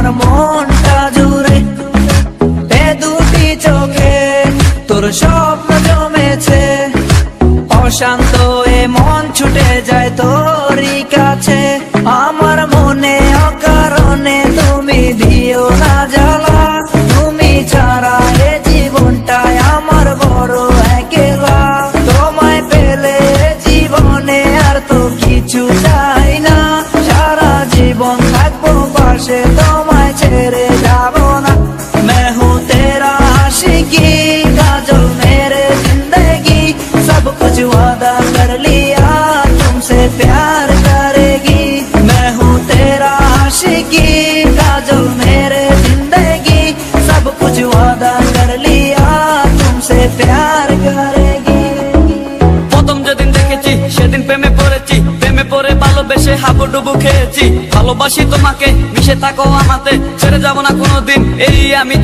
আমার মনটা জুড়ে এ দুটি চোখে তোর স্বপ্ন জমেছে অশান্ত এ মন ছুটে যায় তোরই কাছে আমার মনে অকারণে তুমি দিও না জ্বালা তুমি ছাড়া এ জীবনটায় আমার বড় একলা তোমায় পেলে জীবনে আর তো কিছু চাই না সারা জীবন থাকবো পাশে তোমায় ছেড়ে যাব না मैं हूँ तेरा आशिकी काजल मेरे जिंदगी सब कुछ वादा कर लिया तुमसे प्यार करेगी मैं हूँ तेरा आशिकी काजल मेरे जिंदगी सब कुछ वादा कर लिया तुमसे प्यार करेगी প্রথম যেদিন দেখেছি সেদিন প্রেমে পড়েছি প্রেমে পড়ে ভালোবেসে হাবুডুবু খেয়েছি ভালোবাসি তোমাকে মিশে থাকো আমাতে ছেড়ে যাব না কোনোদিন এই আমি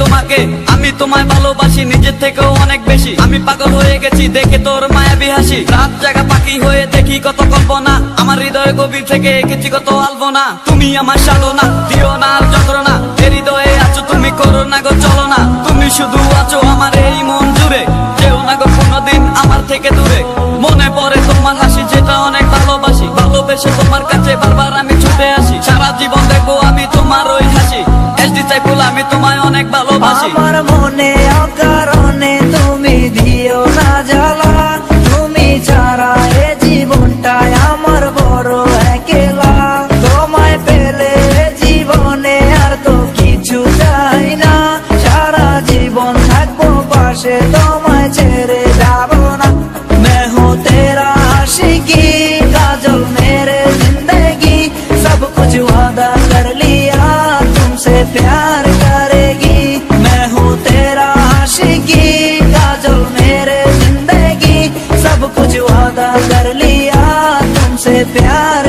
তোমায় ভালোবাসি নিজের থেকেও অনেক বেশি আমি পাগল হয়ে গেছি দেখে তোর মায়াবী হাসি রাত জাগা পাখি হয়ে দেখি কত কল্পনা আমার হৃদয় গভীর থেকে এঁকেছি কত আলপনা তুমি আমার সাধনা দিও না আর যন্ত্রণা এ হৃদয়ে আছো তুমি করো না গো চলো না তুমি শুধু আছো আমার এই মন জুড়ে যেও না গো কোনোদিন আমার থেকে দূরে মনে পড়ে তোমার হাসি যেটা অনেক ভালোবাসি ভালোবেসে তোমার কাছে বারবার আমি ছুটে আসি সারা জীবন দেখবো আমি তোমার ওই হাসি এসডি সাইফুল আমি তোমায় অনেক ভালোবাসি আমার মনে অকারণে তুমি দিও না জ্বালা তুমি ছাড়া এ জীবনটায় আমার বড় একলা তোমায় পেলে জীবনে আর তো কিছু চাই না সারা জীবন থাকবো পাশে তোমায় ছেড়ে যাব না मैं हूँ तेरा आशिकी काजल मेरे जिंदगी सब कुछ वादा कर लिया तुमसे प्यार करेगी मैं हूँ तेरा आशिकी काजल मेरे जिंदगी सब कुछ वादा कर लिया तुमसे प्यार